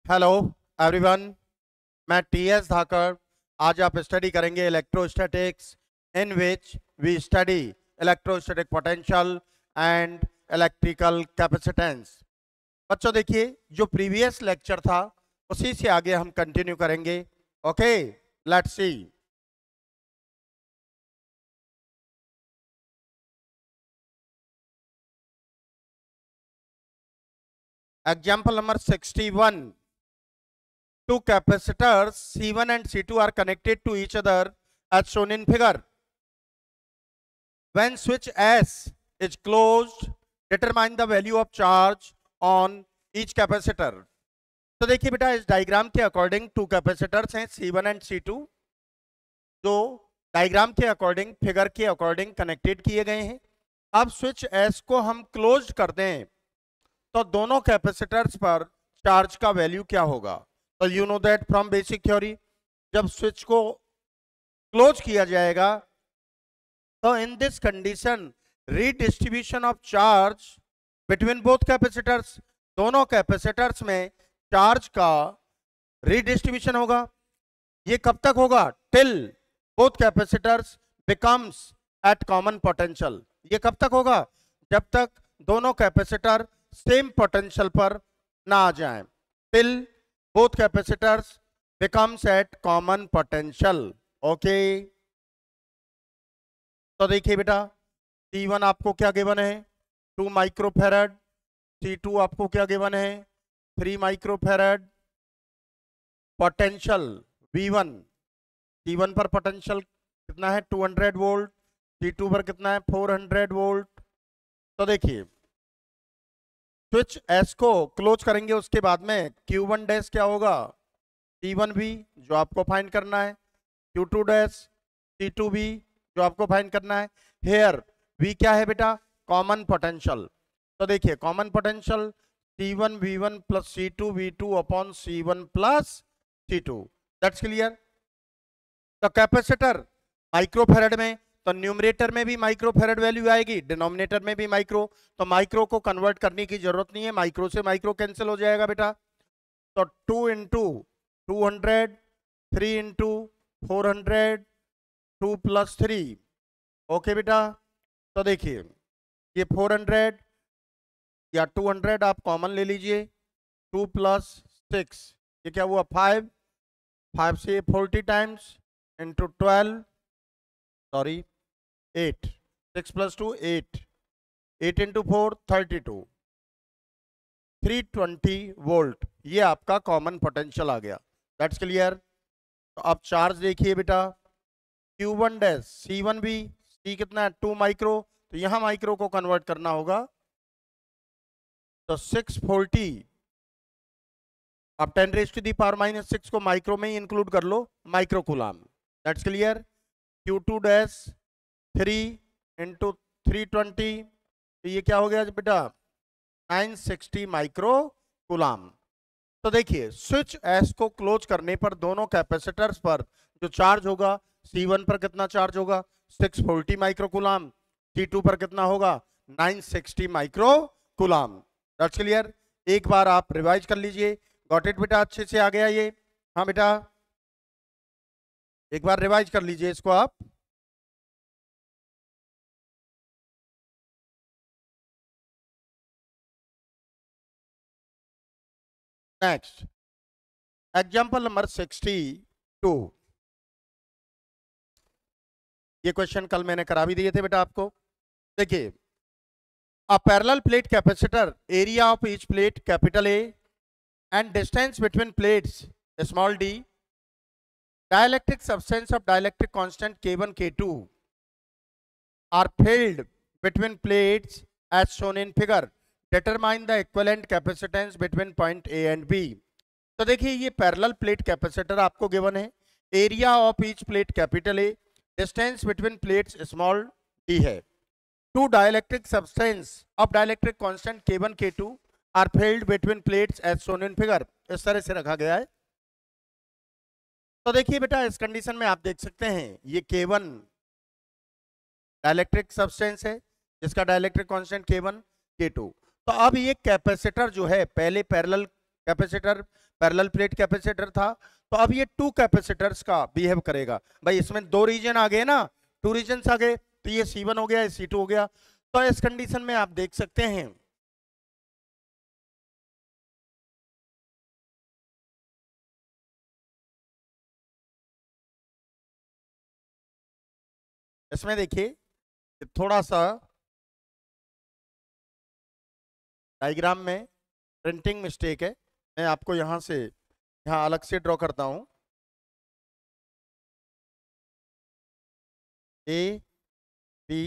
Hello everyone, मैं T S Dhakar. आज आप स्टडी करेंगे electrostatics, in which we study electrostatic potential and electrical capacitance. बच्चों देखिए, जो प्रीवियस लेक्चर था उसी से आगे हम कंटिन्यू करेंगे। Okay, let's see. Example number 61। Two capacitors C1 and C2 are connected to each other as shown in figure. When switch S is closed, determine the value of charge on each capacitor. तो देखिए बेटा, इस diagram के according two capacitors हैं C1 and C2, जो diagram के according, figure के according connected किए गए हैं। अब स्विच S को हम क्लोज कर दें तो दोनों कैपेसिटर्स पर चार्ज का वैल्यू क्या होगा? तो you know that from basic theory, जब स्विच को क्लोज किया जाएगा तो in this condition redistribution of charge between both capacitors, दोनों कैपेसिटर्स में चार्ज का रीडिस्ट्रीब्यूशन होगा। ये कब तक होगा? Till both capacitors becomes at common potential. ये कब तक होगा? जब तक दोनों कैपेसिटर सेम पोटेंशियल पर ना आ जाएं। Till both capacitors becomes at common potential. Okay, तो देखिए बेटा, C1 आपको क्या गिवन है? 2 माइक्रोफेरेड। C2 आपको क्या गिवन है? 3 माइक्रोफेरेड। पोटेंशियल V1, C1 पर पोटेंशियल कितना है? 200 वोल्ट। C2 पर कितना है? 400 वोल्ट। तो देखिए, स्विच S को क्लोज करेंगे, उसके बाद में Q1 डैश क्या होगा? C1V, जो आपको फाइंड करना है। Q2 डैश C2V, जो आपको फाइंड करना है। हेयर V क्या है बेटा? Common potential. तो देखिए, common potential C1V1 plus C2V2 upon C1 plus C2। That's clear. तो कैपेसिटर माइक्रोफेरेड में, तो न्यूमरेटर में भी माइक्रोफेरेड वैल्यू आएगी, डिनोमिनेटर में भी माइक्रो। तो माइक्रो को कन्वर्ट करने की जरूरत नहीं है, माइक्रो से माइक्रो कैंसिल हो जाएगा बेटा। तो 2 इंटू 200, 3 इंटू 400, 2 प्लस 3। ओके बेटा, तो देखिए ये 400 या 200 आप कॉमन ले लीजिए। 2 प्लस 6, ये क्या हुआ? 5। 5 से 40 times into 12, sorry 8। 6 plus 2 8। 8 into 4 32। 320 volt, ये आपका कॉमन पोटेंशियल आ गया। That's clear. तो अब चार्ज देखिए बेटा, Q1 डैश C1V, C कितना है? 2 माइक्रो। तो यहां माइक्रो को कन्वर्ट करना होगा, तो 640। अब 10⁻⁻⁶ को माइक्रो में ही इंक्लूड कर लो, micro coulomb. That's clear. Q2 dash 3 into 320, तो ये क्या हो गया बेटा? 960 माइक्रो कूलाम। तो देखिए, स्विच S को क्लोज करने पर दोनों कैपेसिटर्स पर जो चार्ज होगा, C1 पर कितना चार्ज होगा? 640 माइक्रो कूलाम। C2 पर कितना होगा? 960 माइक्रो कूलाम। That's clear. एक बार आप रिवाइज कर लीजिए। गॉट इट बेटा? अच्छे से आ गया ये? हाँ बेटा, एक बार रिवाइज कर लीजिए इसको आप। Next, example number 62। ये क्वेश्चन कल मैंने करा भी दिए थे बेटा आपको। देखिए, a parallel plate capacitor, area of each plate capital A and distance between plates small d, dielectric substance of dielectric constant K1 K2 are filled between plates as shown in figure. Determine the equivalent capacitance between point A and B. तो देखिए, ये parallel plate capacitor आपको given है। Area of each plate capital A, distance between plates small d है। Two dielectric substance of dielectric constant K1 K2 are field between plates as shown in figure. इस तरह से रखा गया है। तो देखिए बेटा, इस कंडीशन में आप देख सकते हैं, ये K1 डाइलेक्ट्रिक सब्सटेंस है जिसका डाइलेक्ट्रिक कांस्टेंट K1 K2। तो अब ये कैपेसिटर जो है, पहले parallel capacitor, parallel plate capacitor था, तो अब ये टू कैपेसिटर्स का बिहेव करेगा। भाई इसमें दो रीजन आ गए ना, टू रीजन्स आ गए, तो ये C1 हो गया, ये C2 हो गया। तो इस कंडीशन में आप देख सकते हैं इसमें देखिए थोड़ा सा डायग्राम में प्रिंटिंग मिस्टेक है, मैं आपको यहां से यहां अलग से ड्रॉ करता हूं। ए बी,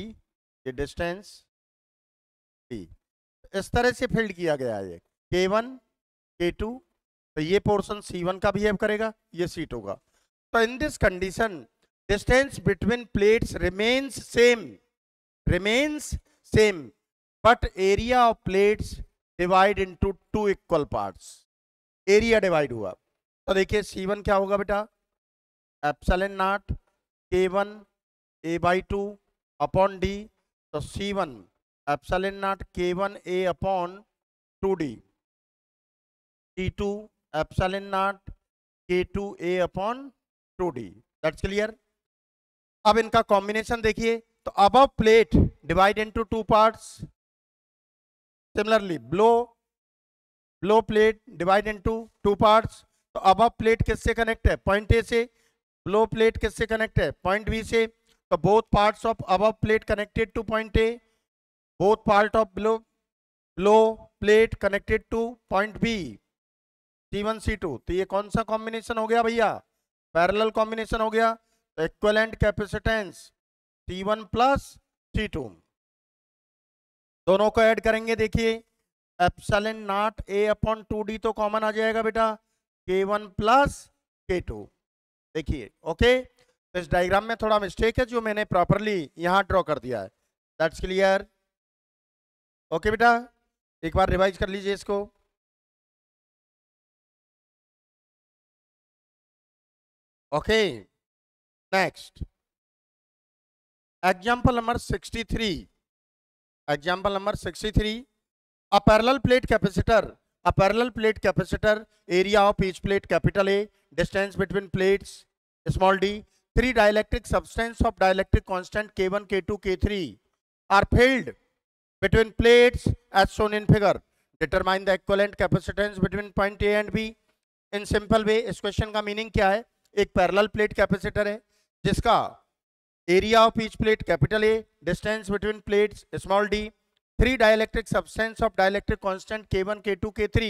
ये डिस्टेंस डी, इस तरह से फील्ड किया गया है। K1 K2, तो ये पोर्शन C1 का बिहेव करेगा, ये C2 का। तो in this condition distance between plates remains same but area of plates divide into two equal parts। Area divide हुआ, तो देखिए C1 क्या होगा बेटा, epsilon naught K1 A/2 upon D, तो C1 epsilon naught K1 A upon 2D, T2 epsilon naught K2 A upon 2D। That's clear. अब इनका combination देखिए, तो above plate divide into two parts, similarly below plate divide into two parts. तो above plate किससे connect है, point A से, below plate किससे connect है, पॉइंट बी से। तो both parts of above plate connected to point A, both part of below plate connected to point B, C1 C2। तो ये कौन सा कॉम्बिनेशन हो गया भैया, पैरेलल कॉम्बिनेशन हो गया। तो equivalent capacitance C1 plus C2, दोनों को ऐड करेंगे, देखिए epsilon not A upon 2D तो कॉमन आ जाएगा बेटा, K1 प्लस K2। देखिए ओके, तो इस डायग्राम में थोड़ा मिस्टेक है जो मैंने प्रॉपरली यहां ड्रॉ कर दिया है। That's clear. ओके बेटा, एक बार रिवाइज कर लीजिए इसको। Okay next, example number 63। Example number 63, a parallel plate capacitor, area of each plate capital A, distance between plates small d, three dielectric substance of dielectric constant K1 K2 K3 are filled between plates as shown in figure, determine the equivalent capacitance between point A and B in simple way। इस question का meaning क्या है, एक parallel plate capacitor है जिसका area of each plate capital A, distance between plates small D, three dielectric substance of dielectric constant K1 K2 K3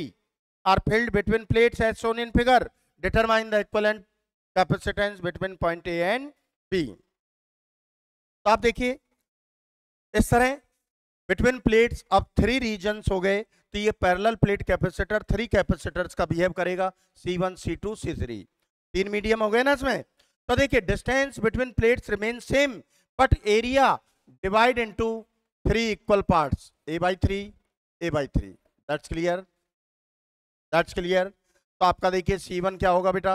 are filled between plates as shown in figure, determine the equivalent capacitance between point A and B। तो आप देखिए इस तरह between plates अब three regions हो गए, तो ये parallel plate capacitor three capacitors का बिहेव करेगा, C1 C2 C3, तीन मीडियम हो गए ना इसमें। तो देखिए distance between plates remain same but area divide into three equal parts, A/3 A/3। That's clear, that's clear. तो आपका देखिए C1 क्या होगा बेटा,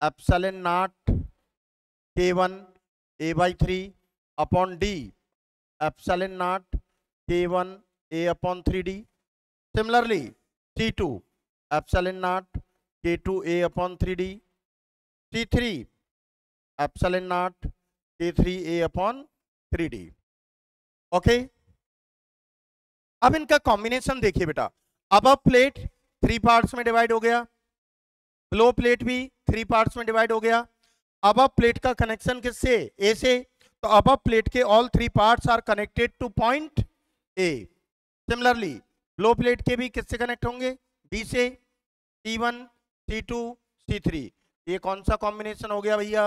epsilon naught K1 A/3 upon D, epsilon naught K1 A upon 3D। Similarly C2 epsilon naught K2 A upon 3D, C3 epsilon not K3 A upon 3D। Okay, अब इनका combination देखिए बेटा, अबव प्लेट थ्री पार्ट्स में divide हो गया, below plate भी three parts में divide हो गया। अबव प्लेट का कनेक्शन किससे, ए से, तो अबव प्लेट के all three parts are connected to point A. Similarly below plate के भी किससे कनेक्ट होंगे, बी से, C1 C2 C3। ये कौन सा कॉम्बिनेशन हो गया भैया,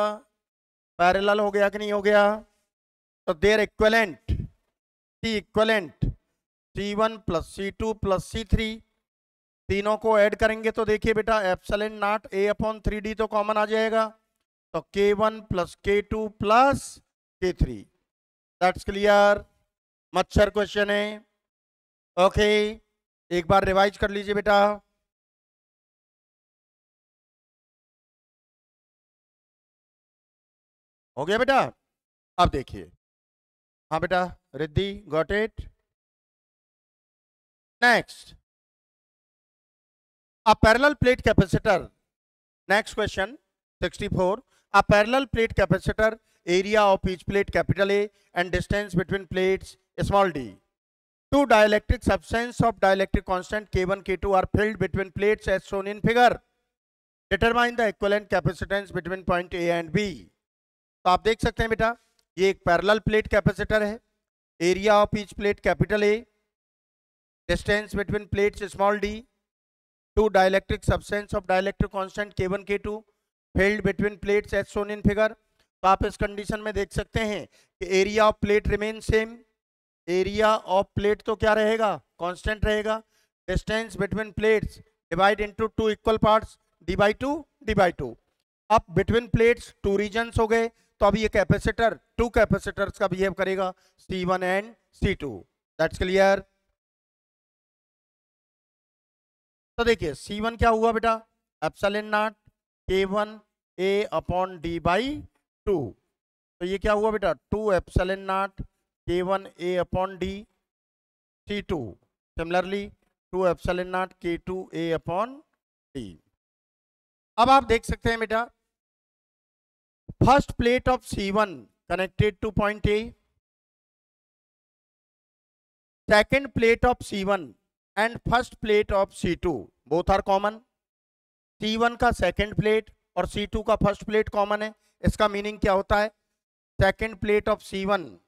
पैरेलल हो गया कि नहीं हो गया। तो their equivalent C1 plus C2 plus C3, तीनों को ऐड करेंगे तो देखिए बेटा epsilon not A upon 3D तो कॉमन आ जाएगा, तो K1 plus K2 plus K3। That's clear, मच्छर क्वेश्चन है। ओके, एक बार रिवाइज कर लीजिए बेटा। हो गया बेटा, अब देखिए, हाँ बेटा Riddhi got it. Next, A parallel plate capacitor. Next question, 64. A parallel plate capacitor, area of each plate capital A and distance between plates small d. Two dielectric substance of dielectric constant K1, K2 are filled between plates as shown in figure. Determine the equivalent capacitance between point A and B. तो आप देख सकते हैं बेटा, ये एक parallel plate capacitor है, area of each plate capital A, distance between plates small d, two dielectric substance of dielectric constant K1, K2 field between plates as shown in figure. तो आप इस कंडीशन में देख सकते हैं कि area of plate remain same, area of plate तो क्या रहेगा, कांस्टेंट रहेगा, distance between plates divide into two equal parts d by two. अब बिटवीन प्लेट्स टू रीजन्स हो गए, तो अब ये कैपेसिटर टू कैपेसिटर्स का बिहेव करेगा C1 and C2। That's clear. तो देखिए C1 क्या हुआ बेटा, epsilon naught K1 A upon D by 2। तो ये क्या हुआ बेटा, 2 epsilon naught K1 A upon D C2। Similarly 2 epsilon naught K2 A upon D। अब आप देख सकते हैं बेटा, first plate of C1 connected to point A, second plate of C1 and first plate of C2 both are common. C1 का second plate और C2 का first plate common है। इसका मीनिंग क्या होता है, second plate of C1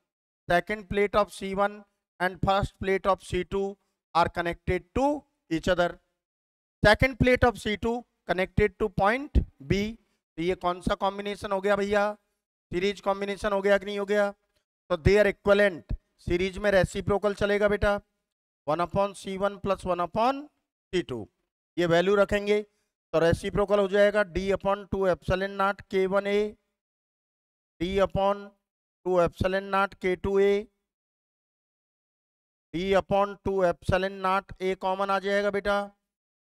and first plate of C2 are connected to each other. Second plate of C2 connected to point B। तो ये कौन सा कॉम्बिनेशन हो गया भैया, सीरीज कॉम्बिनेशन हो गया कि नहीं हो गया। तो दे आर इक्विवेलेंट, सीरीज में रेसिप्रोकल चलेगा बेटा, 1/C1 प्लस 1/C2। ये वैल्यू रखेंगे तो रेसिप्रोकल हो जाएगा D/2 epsilon not K1A, D/2 epsilon not K2A, D/2 epsilon not A common आ जाएगा बेटा,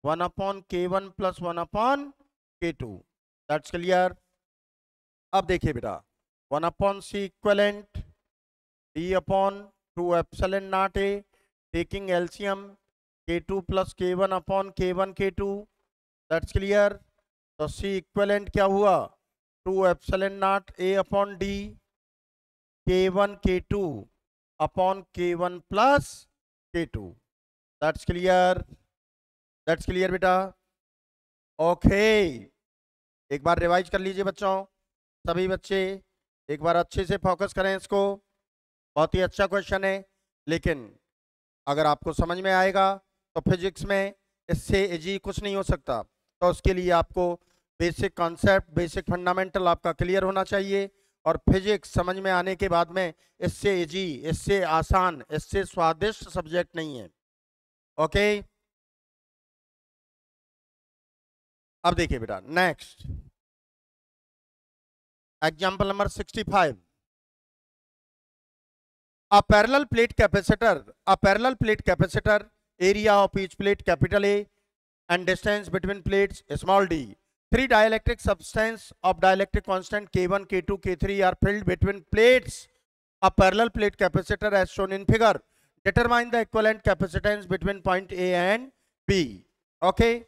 1/K1 plus 1/K2। That's clear. अब देखिए बेटा, 1/C equivalent D/2 epsilon not A, taking LCM K2 plus K1 upon K1 K2। That's clear. तो C equivalent क्या हुआ, 2 epsilon not A upon D, K1 K2 upon K1 plus K2। That's clear, that's clear बेटा। Okay, एक बार revise कर लीजिए बच्चों, सभी बच्चे एक बार अच्छे से फोकस करें इसको। बहुत ही अच्छा क्वेश्चन है, लेकिन अगर आपको समझ में आएगा तो फिजिक्स में इससे इजी कुछ नहीं हो सकता। तो उसके लिए आपको बेसिक कॉन्सेप्ट, बेसिक फंडामेंटल आपका क्लियर होना चाहिए, और फिजिक्स समझ में आने के बाद में इससे इजी, इससे आसान, इससे स्वादिष्ट सब्जेक्ट नहीं है। ओके, अब देखिए बेटा, next example number 65। A parallel plate capacitor, area of each plate capital A and distance between plates small d. Three dielectric substance of dielectric constant K1, K2, K3 are filled between plates. A parallel plate capacitor as shown in figure. Determine the equivalent capacitance between point A and B. Okay,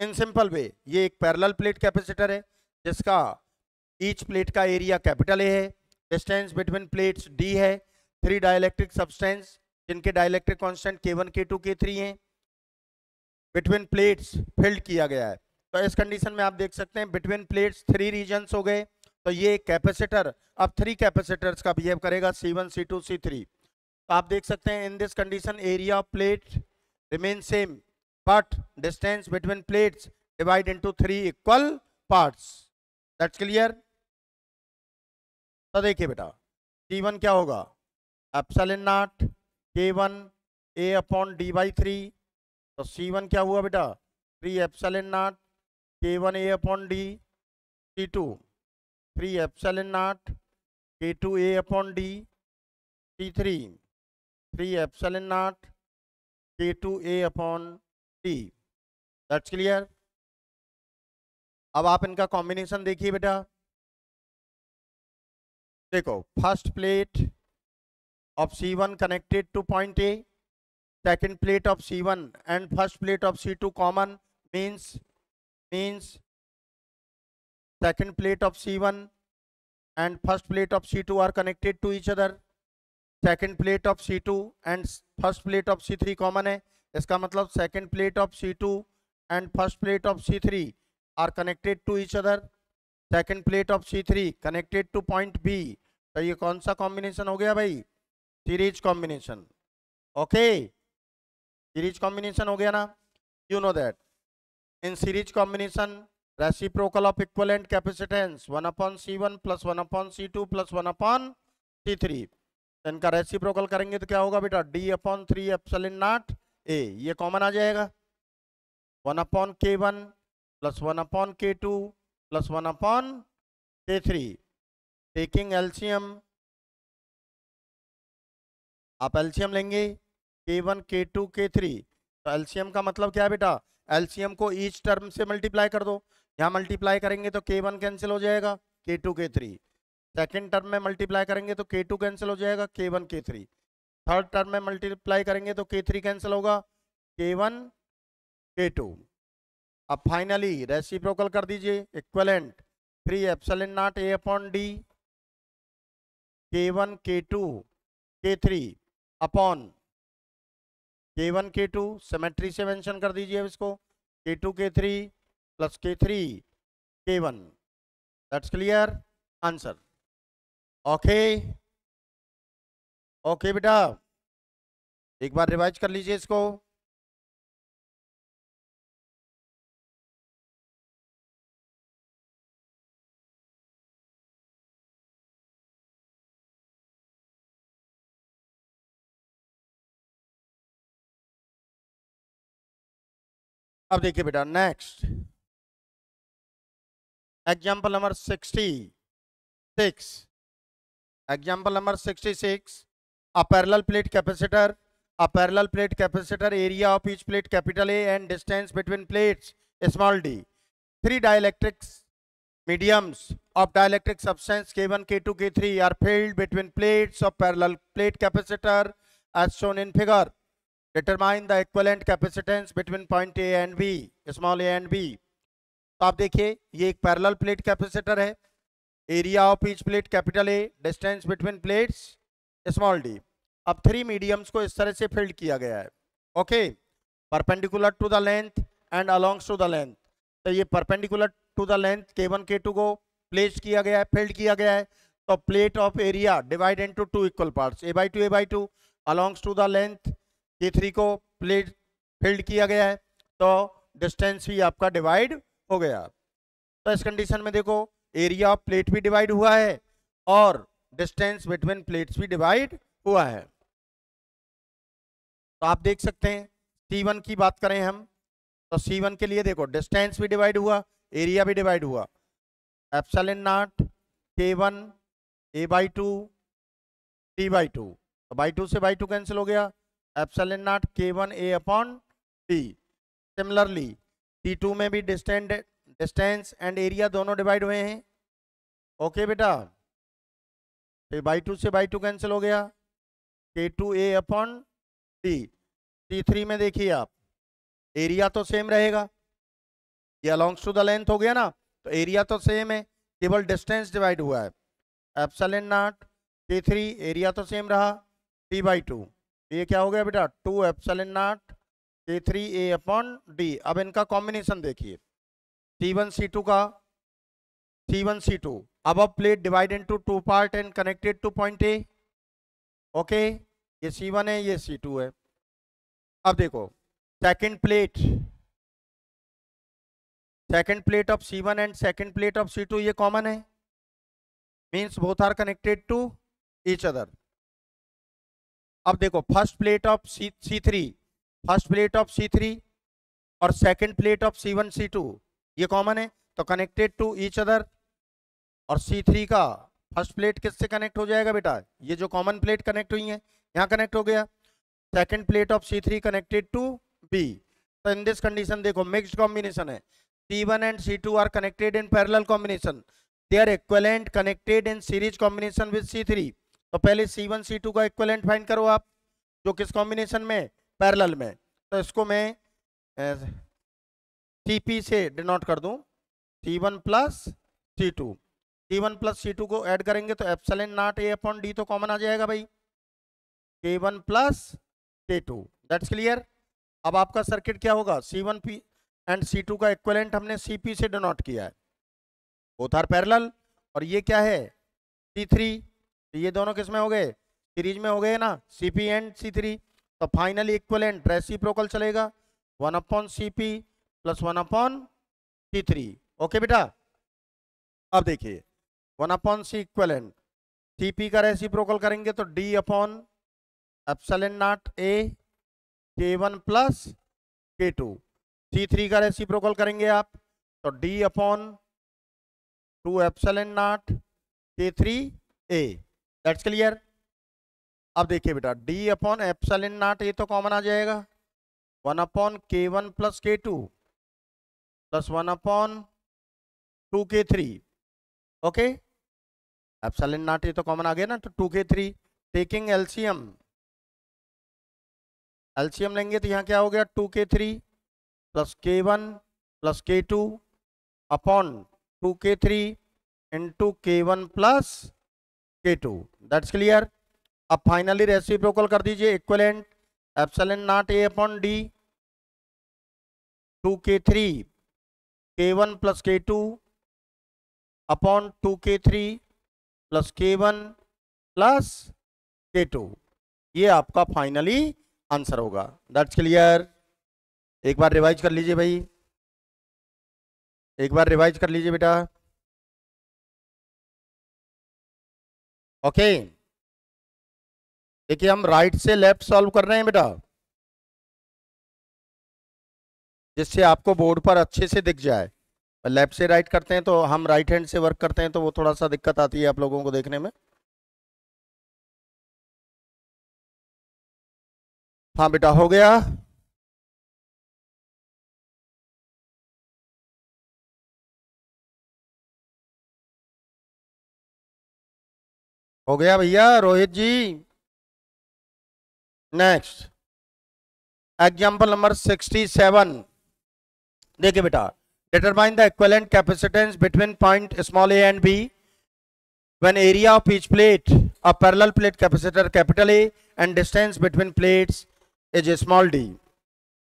in simple way, ये एक parallel plate capacitor है जिसका each plate का area capital A है, distance between plates D है, three dielectric substance जिनके dielectric constant K1, K2, K3 हैं, between plates field किया गया है। तो इस कंडीशन में आप देख सकते हैं बिटवीन प्लेट्स थ्री रीजन्स हो गए। तो ये कैपेसिटर अब थ्री कैपेसिटर्स का बिहेव करेगा, C1, C2, C3। तो आप देख सकते हैं इन this condition area of plate remain same but distance between plates divide into three equal parts. That's clear. तो देखिए बेटा, C1 क्या होगा, epsilon naught K1 A upon D by 3। तो C1 क्या हुआ बेटा, 3 epsilon naught K1 A upon D, C2 3 epsilon naught K2 A upon D, C3 3 epsilon naught K2 A upon D। That's clear. अब आप इनका combination देखिए बेटा, देखो first plate of C1 connected to point A, second plate of C1 and first plate of C2 common, means second plate of C1 and first plate of C2 are connected to each other. Second plate of C2 and first plate of C3 common है, इसका मतलब second plate of C2 and first plate of C3 are connected to each other. Second plate of C3 connected to point B. तो ये कौन सा combination हो गया भाई? Series combination. Okay, series combination हो गया ना. You know that in series combination reciprocal of equivalent capacitance 1/C1 + 1/C2 + 1/C3. इनका रेसिप्रोकल करेंगे तो क्या होगा बेटा? D/3 epsilon not A. ये कॉमन आ जाएगा. 1/K1 + 1/K2 + 1/K3. Taking LCM, आप एलसीएम लेंगे K1 K2 K3. तो एलसीएम का मतलब क्या है बेटा? एलसीएम को ईच टर्म से मल्टीप्लाई कर दो. यहाँ मल्टीप्लाई करेंगे तो K1 कैंसिल हो जाएगा, K2 K3. सेकेंड टर्म में मल्टीप्लाई करेंगे तो K2 कैंसिल हो जाएगा, K1 K3. थर्ड टर्म में मल्टीप्लाई करेंगे तो K3 कैंसिल होगा, K1 K2. अब फाइनली रेसिप्रोकल कर दीजिए. Equivalent 3 epsilon not A/D K1 K2 K3 upon K1 K2. Symmetry से मेंशन कर दीजिए अब इसको. K2 K3 + K3 K1. That's clear answer. Okay okay बेटा, एक बार रिवाइज कर लीजिए इसको. अब देखिए बेटा next example number 66. Example number 66. A parallel plate capacitor. A parallel plate capacitor, area of each plate capital A and distance between plates small d. Three dielectrics mediums of dielectric substance K1, K2, K3 are filled between plates of parallel plate capacitor as shown in figure. Determine the equivalent capacitance between point A and B, small a and B. तो आप देखिए ये एक parallel plate capacitor है. Area of each plate capital A, distance between plates small D. अब three mediums को इस तरह से फिल्ड किया गया है. Okay, perpendicular to the length and alongs to the length. तो ये perpendicular to the length K1 K2 को प्लेस किया गया है, फिल्ड किया गया है. तो plate of area divide into two equal parts, A/2 A/2. Alongs to the length K3 को प्लेट फिल्ड किया गया है, तो डिस्टेंस भी आपका डिवाइड हो गया. तो इस कंडीशन में देखो एरिया ऑफ प्लेट भी डिवाइड हुआ है और डिस्टेंस बिटवीन प्लेट्स भी डिवाइड हुआ है. तो आप देख सकते हैं C1 की बात करें हम, तो C1 के लिए देखो डिस्टेंस भी डिवाइड हुआ, एरिया भी डिवाइड हुआ. Epsilon naught K1 A/2 D/2. तो बाई 2 से बाई 2 कैंसिल हो गया. Epsilon naught K1 A/D. Similarly C2 में भी डिस्टेंस एंड एरिया दोनों डिवाइड हुए हैं. ओके बेटा, तो बाई 2 से बाई 2 कैंसिल हो गया, K2 A/D. C3 में देखिए आप एरिया तो सेम रहेगा, ये अलोंग्स टू द लेंथ हो गया ना, तो एरिया तो सेम है, केवल डिस्टेंस डिवाइड हुआ है. एप्सिलॉन नॉट K3 एरिया तो सेम रहा, D/2. ये क्या हो गया बेटा? 2 एप्सिलॉन नॉट K3 A/D. अब इनका कॉम्बिनेशन देखिए C1 C2 का. C1 C2 above plate divided into two part and connected to point A. Okay, ये C1 है, ये C2 है. अब देखो second plate of C1 and second plate of C2 ये कॉमन है, means both are connected to each other. अब देखो फर्स्ट प्लेट ऑफ C3 और second plate of C1 C2 ये कॉमन है, तो कनेक्टेड टू ईच अदर. और C3 का फर्स्ट प्लेट किससे कनेक्ट हो जाएगा बेटा? ये जो कॉमन प्लेट कनेक्ट हुई है यहाँ कनेक्ट हो गया. Second plate of C3 connected to B. तो इन दिस कंडीशन देखो मिक्स्ड कॉम्बिनेशन है. C1 and C2 are connected in parallel combination, they are equivalent connected in series combination with C3. तो पहले C1 C2 का equivalent find करो आप, जो किस कॉम्बिनेशन में? पैरेलल में. तो इसको मैं Cp से डिनोट कर दूं, C1 plus C2, C1 plus C2 को ऐड करेंगे तो epsilon not A upon D तो कॉमन आ जाएगा भाई, K1 plus K2, that's clear. अब आपका सर्किट क्या होगा, C1 एंड C2 का इक्विवेलेंट हमने Cp से डिनोट किया है, बोथ आर पैरेलल, और ये क्या है C3, तो ये दोनों किस में हो गए, सीरीज में हो गए ना, Cp एंड C3, तो फाइनली इक्विवेलेंट रेसिप्रोकल चलेगा, 1 upon Cp plus 1 upon C3। Okay बेटा, अब देखिए 1 अपॉन C इक्विवेलेंट, Cp का रेसिप्रोकल करेंगे तो D upon epsilon not A K1 plus K2, C3 का रेसिप्रोकल करेंगे आप तो D upon 2 epsilon not K3A, that's clear. अब देखिए बेटा D upon epsilon not A तो कॉमन आ जाएगा, 1 upon K1 plus K2 plus 1 upon 2K3, okay, epsilon not A तो कॉमन आ गया ना, तो 2K3, टेकिंग एलसीएम, एलसीएम लेंगे तो यहाँ क्या हो गया 2K3 plus K1 plus K2 upon 2K3 into K1 plus K2, that's clear. अब फाइनली रेसिप्रोकल कर दीजिए, equivalent epsilon not A upon D 2K3 K1 plus K2 upon 2K3 plus K1 plus K2, ये आपका finally answer होगा, that's clear. एक बार revise कर लीजिए भाई, एक बार रिवाइज कर लीजिए बेटा, ओके। देखिए हम राइट से लेफ्ट सॉल्व कर रहे हैं बेटा, जिससे आपको बोर्ड पर अच्छे से दिख जाए। लेफ्ट से राइट करते हैं तो हम राइट हैंड से वर्क करते हैं तो वो थोड़ा सा दिक्कत आती है आप लोगों को देखने में। हाँ बेटा हो गया, हो गया भैया रोहित जी। नेक्स्ट एग्जाम्पल नंबर 67, देखिए बेटा, determine the equivalent capacitance between point small a and B when area of each plate of parallel plate capacitor capital A and distance between plates is a small d।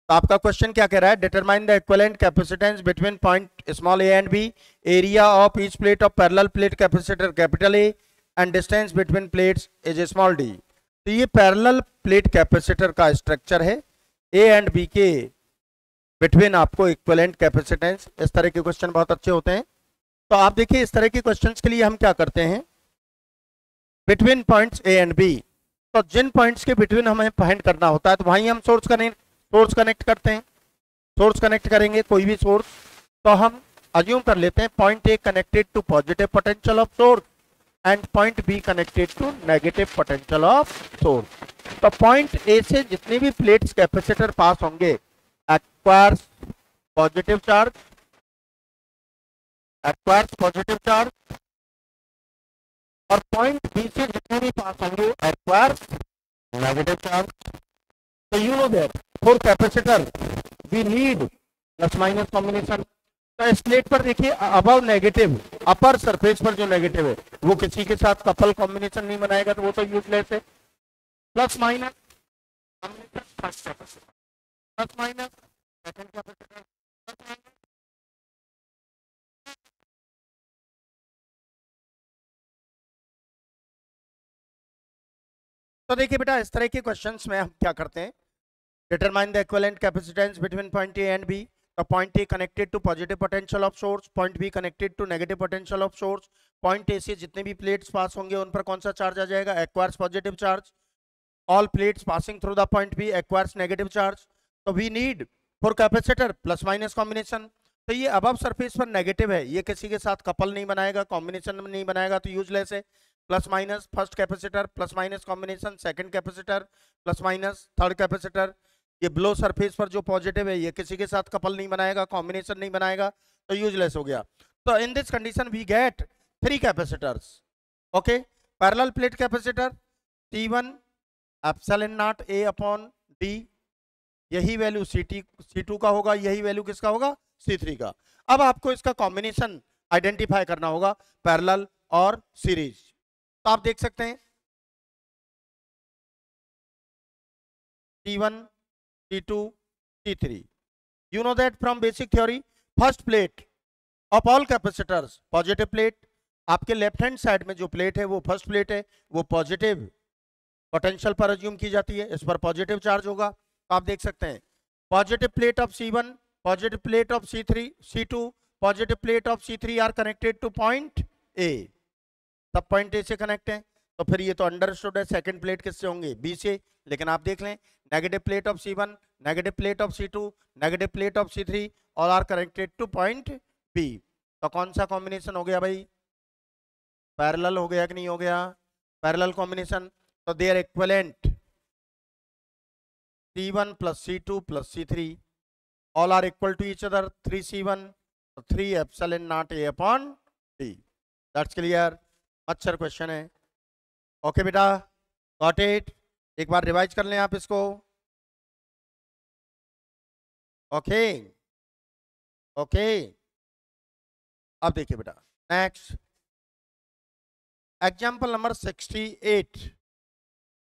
तो आपका question क्या कह रहा है, determine the equivalent capacitance between point small a and B, area of each plate of parallel plate capacitor capital A and distance between plates is a small d। तो ये parallel plate capacitor का structure है, A and B के between आपको equivalent capacitance, इस तरह के question बहुत अच्छे होते हैं। तो आप देखिए इस तरह के क्वेश्चंस के लिए हम क्या करते हैं, between points A and B, तो जिन पॉइंट्स के बिटवीन हमें फाइंड करना होता है तो वहीं हम सोर्स कनेक्ट करते हैं। सोर्स कनेक्ट करेंगे कोई भी सोर्स, तो हम अज्यूम कर लेते हैं point A connected to positive potential of source and point B connected to negative potential of source. तो पॉइंट A से जितने भी प्लेट्स कैपेसिटर पास होंगे एक्वायर्स पॉजिटिव चार्ज, और पॉइंट B से जितने भी पास होंगे एक्वायर्स नेगेटिव चार्ज। तो you know that for capacitor we need plus minus combination. तो इस प्लेट पर देखिए अबव नेगेटिव, अपर सरफेस पर जो नेगेटिव है वो किसी के साथ कपल कॉम्बिनेशन नहीं बनाएगा, तो वो तो यूजलेस है। Plus minus first capacitor, plus minus second capacitor, plus minus. तो देखिए बेटा इस तरह के क्वेश्चंस में हम क्या करते हैं, determine the equivalent capacitance between point A and B। तो point A connected to positive potential of source, point B connected to negative potential of source. Point A से जितने भी प्लेट्स पास होंगे उन पर कौन सा चार्ज आ जाएगा, acquires positive charge. All plates passing through the point B acquires negative charge. तो we need for capacitor plus minus combination. तो ये अबव सरफेस पर नेगेटिव है, ये किसी के साथ कपल नहीं बनाएगा, कॉम्बिनेशन नहीं बनाएगा, तो यूजलेस है। Plus minus first capacitor, plus minus combination second capacitor, plus minus third capacitor. ये ब्लो सरफेस पर जो पॉजिटिव है ये किसी के साथ कपल नहीं बनाएगा, कॉम्बिनेशन नहीं बनाएगा, तो यूजलेस हो गया। तो in this condition we get 3 capacitors. Okay, parallel plate capacitor C1 epsilon not A upon D, यही वैल्यू C2 का होगा, यही वैल्यू किसका होगा C3 का। अब आपको इसका कॉम्बिनेशन आइडेंटिफाई करना होगा, पैरेलल और सीरीज। तो आप देख सकते हैं C1, C2, C3. You know that from basic theory, first plate of all capacitors, positive plate, आपके लेफ्ट हैंड साइड में जो प्लेट है वो फर्स्ट प्लेट है, वो पॉजिटिव पोटेंशियल पर अज्यूम की जाती है, इस पर पॉजिटिव चार्ज होगा। तो आप देख सकते हैं positive plate of C1, positive plate of C3, C2, positive plate of C3 are connected to point A। सब पॉइंट A से कनेक्ट है, तो फिर ये तो अंडरस्टूड है सेकंड प्लेट किससे होंगे, B से। लेकिन आप देख लें negative plate of C1, negative plate of C2, negative plate of C3 और are connected to point B। तो कौन सा कॉम्बिनेशन हो गया भाई, पैरेलल हो गया कि नहीं हो गया, पैरेलल कॉम्बिनेशन। तो their equivalent C1 plus C2 plus C3 all are equal to each other, 3C1 3 epsilon naught A upon D। That's clear। अच्छा क्वेश्चन है। ओके बेटा, गॉट इट। एक बार रिवाइज कर लें आप इसको। ओके ओके, अब देखिए बेटा next example number 68।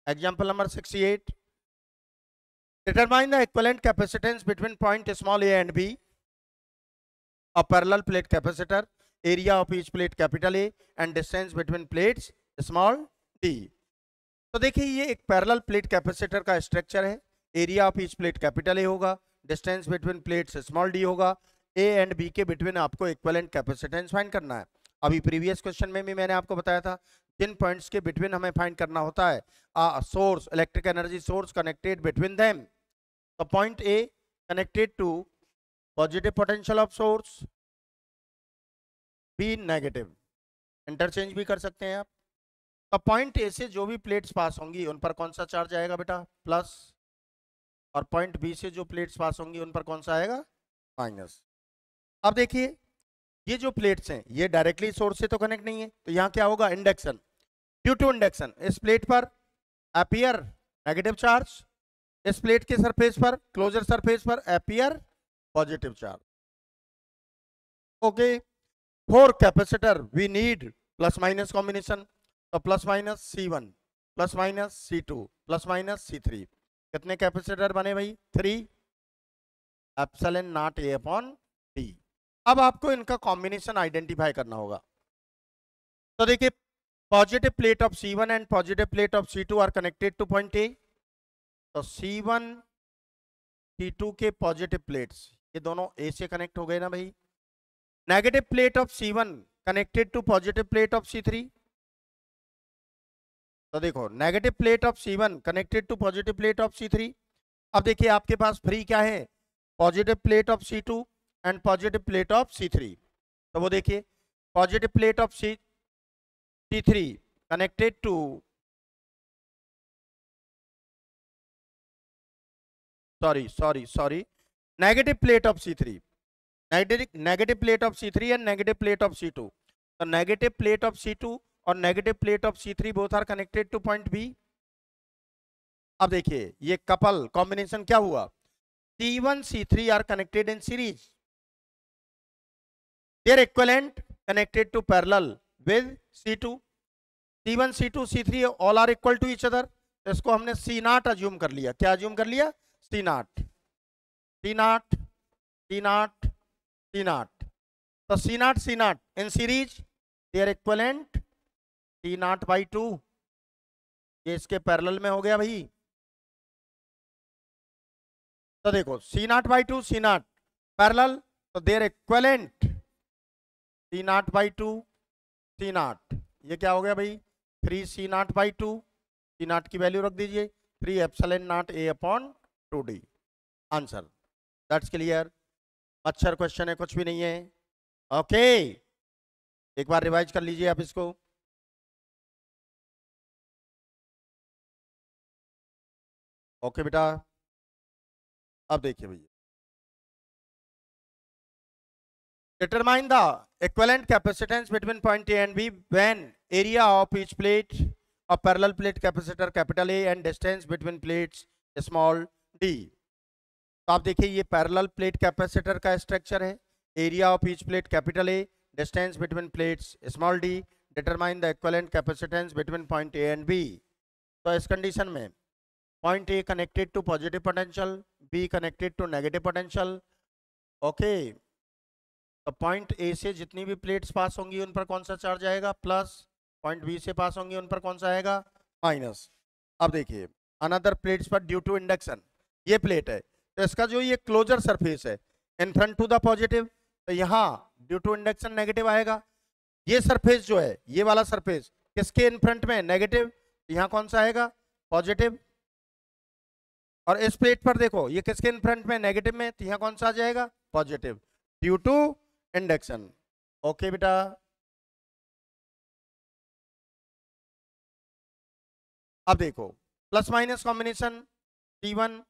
Example number 68, determine the equivalent capacitance between point small a and b of parallel plate capacitor, area of each plate capital A and distance between plates small d। तो देखिए ये एक parallel plate capacitor का structure है, area of each plate capital A होगा, distance between plates small D होगा, A and B के between आपको इक्विवेलेंट कैपेसिटेंस फाइंड करना है। अभी प्रीवियस क्वेश्चन में भी मैंने आपको बताया था जिन पॉइंट्स के बिटवीन हमें फाइंड करना होता है source, electric energy source connected between them. तो point A connected to positive potential of source, B negative, interchange भी कर सकते हैं आप। तो पॉइंट ए से जो भी प्लेट्स पास होंगी उन पर कौन सा चार्ज आएगा बेटा, प्लस, और पॉइंट बी से जो प्लेट्स पास होंगी उन पर कौन सा आएगा, माइनस। अब देखिए ये जो प्लेट्स हैं ये डायरेक्टली सोर्स से तो कनेक्ट नहीं है, तो यहाँ क्या होगा, इंडक्शन। ड्यू टू इंडक्शन इस प्लेट पर अपीयर नेगेटिव चार्ज, इस प्लेट के सरफेस पर, क्लोजर सरफेस पर appear positive charge. Okay, for capacitor we need plus minus combination. तो plus minus C1 plus minus C2 plus minus C3, कितने capacitor बने भाई, 3 epsilon not A upon D। अब आपको इनका कॉम्बिनेशन आइडेंटिफाई करना होगा। तो देखिए positive plate of C1 and positive plate of C2 are connected to point A। तो C1 C2 के पॉजिटिव प्लेट्स ये दोनों A से कनेक्ट हो गए ना भाई। Negative plate of C1 connected to positive plate of C3। तो देखो negative plate of C1 connected to positive plate of C3। अब देखिए आपके पास फ्री क्या है, positive plate of C2 and positive plate of C3। तो वो देखिए positive plate of C3 connected to sorry negative plate of C3, negative plate of C3 and negative plate of C2। तो नेगेटिव प्लेट ऑफ C2 और negative plate of C3 both are connected to point B। अब देखिए ये couple combination क्या हुआ, C1 C3 are connected in series, their equivalent connected to parallel with C2। C1 C2 C3 all are equal to each other. इसको हमने C0 assume कर लिया, क्या अज्यूम कर लिया, C0 C0 C0 C0। तो C0 C0 in series their equivalent C0 by 2, ये इसके पैरेलल में हो गया भाई। तो देखो C0 बाई 2 C0 पैरेलल, तो their equivalent C0 by 2 C0, ये क्या हो गया भाई, 3 C0 बाई 2, C0 की वैल्यू रख दीजिए 3 epsilon not A upon 2D। Answer, that's clear. अच्छा क्वेश्चन है, कुछ भी नहीं है। ओके, एक बार रिवाइज कर लीजिए आप इसको। ओके बेटा, अब देखिए भैया, determine the equivalent capacitance between point A and B when area of each plate of parallel plate capacitor capital A and distance between plates small d। तो आप देखिए ये पैरेलल प्लेट कैपेसिटर का स्ट्रक्चर है। Area of each plate capital A, distance between plates small d, determine the equivalent capacitance between point A and B. तो इस condition में point A connected to positive potential, B connected to negative potential. Okay, तो point A से जितनी भी plates पास होंगी उन पर कौन सा चार्ज आएगा, प्लस। पॉइंट बी से पास होंगी उन पर कौन सा आएगा, माइनस। अब देखिए अनदर प्लेट्स पर ड्यू टू इंडक्शन, ये प्लेट है तो इसका जो ये क्लोजर सरफेस है in front to the positive, तो यहाँ ड्यू टू इंडक्शन नेगेटिव आएगा। ये सरफेस जो है ये वाला सरफेस किसके इन फ्रंट में, नेगेटिव, यहाँ कौन सा आएगा, पॉजिटिव। और इस प्लेट पर देखो ये किसके इन फ्रंट में, नेगेटिव में, तो यहाँ कौन सा आ जाएगा, positive, due to induction. Okay बेटा, अब देखो plus minus combination C1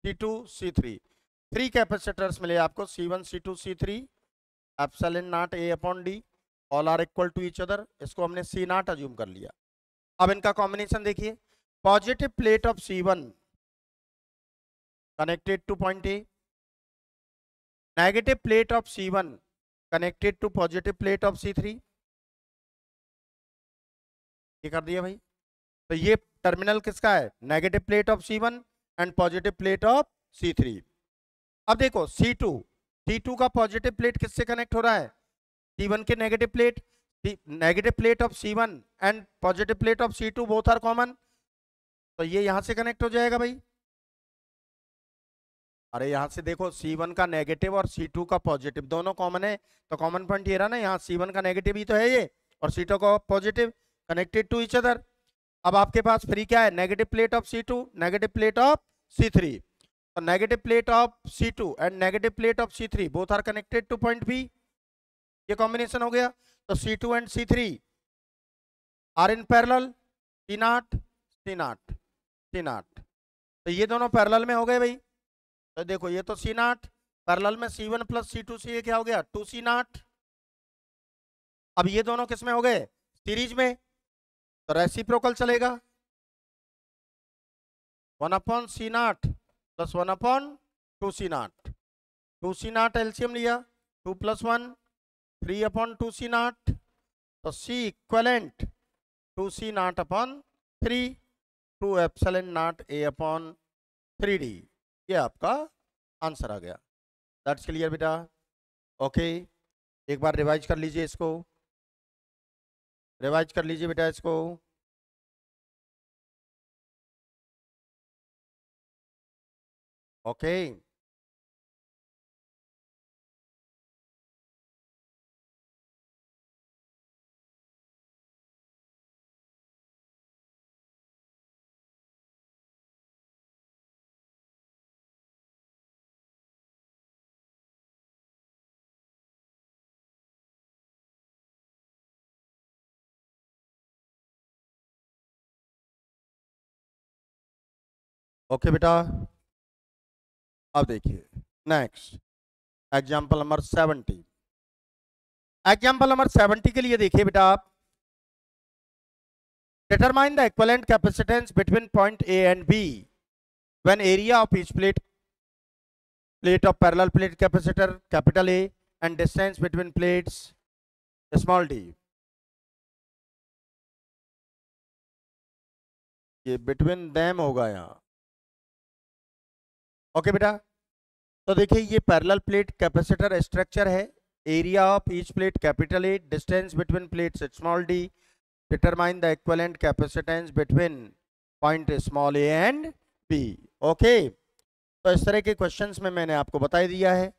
C2 C3, 3 capacitors मिले आपको, C1 C2 C3, epsilon not A upon D, all are equal to each other, इसको हमने C नॉट अज्यूम कर लिया। अब इनका कॉम्बिनेशन देखिए, positive plate of C1 connected to point A, negative plate of C1 connected to positive plate of C3। ये कर दिया भाई, तो ये टर्मिनल किसका है, negative plate of C1 and positive plate of C3। अब देखो C2 का पॉजिटिव प्लेट किससे कनेक्ट हो रहा है, C1 के negative plate, negative plate of C1 and positive plate of C2 both are common, तो ये यहां से कनेक्ट हो जाएगा भाई। अरे यहां से देखो C1 का नेगेटिव और C2 का पॉजिटिव दोनों कॉमन है, तो कॉमन पॉइंट ये रहा ना, यहाँ C1 का नेगेटिव ही तो है ये, और C2 का positive, connected to each other. अब आपके पास फ्री क्या है, negative plate of C2, negative plate of C3, तो negative plate of C2 and negative plate of C3 both are connected to point B, ये कॉम्बिनेशन हो गया। तो C2 and C3 are in parallel, C0, तो ये दोनों parallel में हो गए भाई। तो देखो ये तो C0 पैरेलल में C1 प्लस C2 से ये क्या हो गया, 2C0। अब ये दोनों किस में हो गए, सीरीज में, तो रेसिप्रोकल चलेगा, 1/C0 plus 1/2C0, 2C0 LCM लिया, 2 + 1 3/2C0, तो C equivalent 2C0/3, 2 epsilon not A upon 3D, ये आपका आंसर आ गया। दैट्स क्लियर बेटा। ओके, एक बार रिवाइज कर लीजिए इसको, रिवाइज कर लीजिए बेटा इसको। ओके, ओके बेटा। अब देखिए next example number 70। Example number 70 के लिए देखिए बेटा आप, determine the equivalent capacitance between point A and B when area of each plate of parallel plate capacitor capital A and distance between plates small d। ये between them होगा यहाँ। Okay बेटा, तो देखिए ये पैरेलल प्लेट कैपेसिटर स्ट्रक्चर है, area of each plate capital A, distance between plates small d, determine the equivalent capacitance between point small a and b। Okay, तो इस तरह के क्वेश्चंस में मैंने आपको बता दिया है,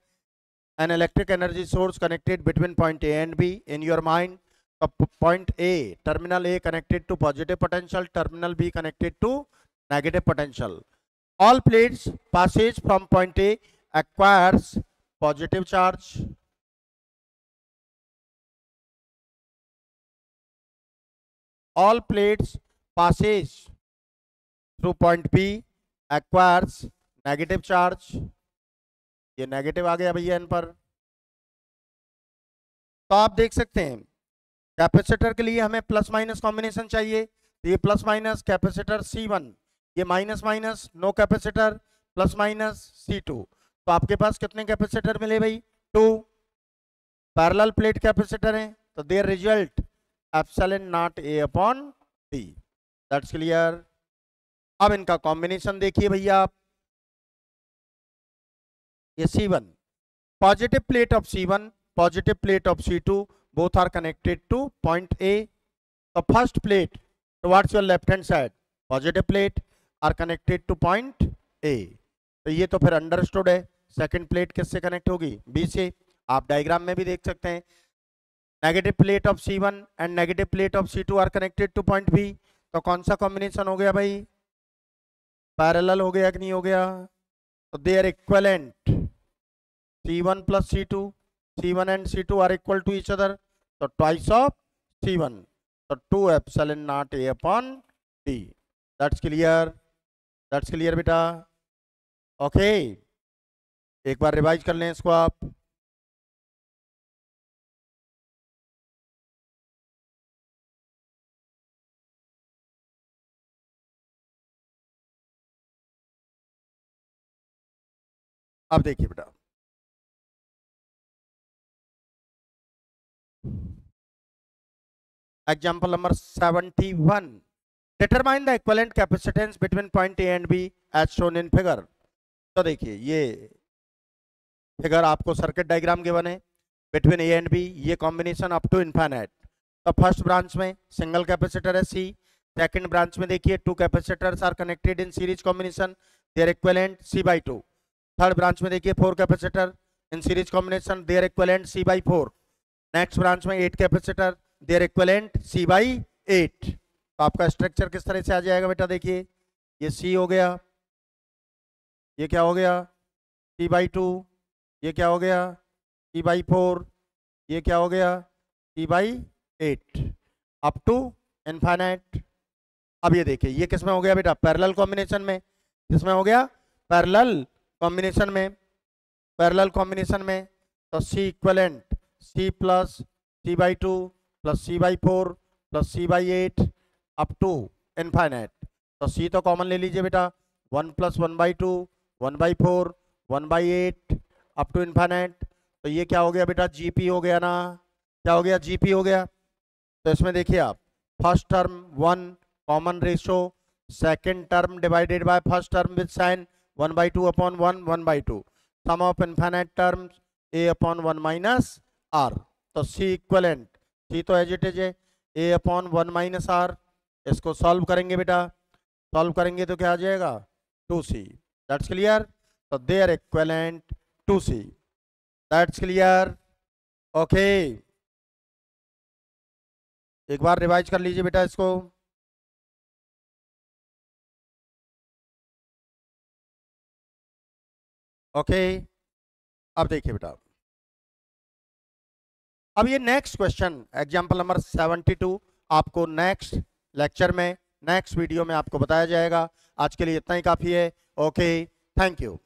an electric energy source connected between point A and B in your mind. Point A, terminal A connected to positive potential, terminal B connected to negative potential. All plates passage from point A acquires positive charge. All plates passage through point B acquires negative charge. ये negative आ गया भैया इन पर। तो आप देख सकते हैं capacitor के लिए हमें प्लस माइनस कॉम्बिनेशन चाहिए, तो ये प्लस माइनस कैपेसिटर C1, ये minus minus no capacitor plus minus C2, तो आपके पास कितने कैपेसिटर मिले भाई? 2 पैरेलल प्लेट कैपेसिटर हैं, तो there result epsilon not a upon D. That's clear. अब इनका कॉम्बिनेशन देखिए भैया आप, ये C1 positive plate of C1 positive plate of C2 both are connected to point A. The first plate towards your left hand side positive plate are connected to point A. तो ये तो फिर understood है। Second plate किससे connect होगी? B से। आप diagram में भी देख सकते हैं, negative plate of C1 and negative plate of C2 are connected to point B। तो कौन सा कॉम्बिनेशन हो गया भाई? पैरेलल हो गया कि नहीं हो गया? तो they are equivalent, C1 plus C2, C1 and C2 are equal to each other, so twice of C1, so 2 epsilon naught A upon D. That's clear? That's clear बेटा? Okay, एक बार रिवाइज कर लें इसको आप। अब देखिए बेटा, example number 71, determine the equivalent capacitance between point A and B as shown in figure. तो देखिए ये फिगर आपको सर्किट डायग्राम के बने, बिटवीन ए एंड बी, ये कॉम्बिनेशन अप टू इनफाइनाइट। तो फर्स्ट ब्रांच में सिंगल कैपेसिटर है C, सेकंड ब्रांच में देखिए 2 capacitors are connected in series combination, their equivalent C/2। Third branch में देखिए 4 capacitor in series combination, their equivalent C/4। Next branch में 8 capacitor, there equivalent C/8। तो आपका structure किस तरह से आ जाएगा बेटा? देखिए ये C हो गया, ये क्या हो गया? C/2, ये क्या हो गया? C/4, ये क्या हो गया? C/8 up to infinite. अब ये देखिए ये किस में हो गया बेटा? पैरेलल कॉम्बिनेशन में। किसमें हो गया? पैरेलल कॉम्बिनेशन में। पैरेलल कॉम्बिनेशन में तो C equivalent C plus C/2 plus C/4 plus C/8 up to infinite. तो C तो कॉमन ले लीजिए बेटा, 1 प्लस 1/2 1/4 1/8 अप टू इनफाइनाइट। तो ये क्या हो गया बेटा? GP हो गया ना? क्या हो गया? GP हो गया। तो इसमें देखिए आप, first term 1 common ratio, second term divided by first term with sign 1/2 upon 1 1/2, sum of infinite terms A upon 1 minus R। तो C इक्विवेलेंट, C तो एज इट इज है, A अपॉन 1 माइनस R। इसको solve करेंगे बेटा, solve करेंगे तो क्या आ जाएगा? 2C। That's clear. तो they are equivalent 2C। That's clear. Okay, एक बार रिवाइज कर लीजिए बेटा इसको। ओके, अब देखिए बेटा, अब ये नेक्स्ट क्वेश्चन एग्जांपल नंबर 72 आपको नेक्स्ट लेक्चर में, नेक्स्ट वीडियो में आपको बताया जाएगा। आज के लिए इतना ही काफी है। Okay, thank you.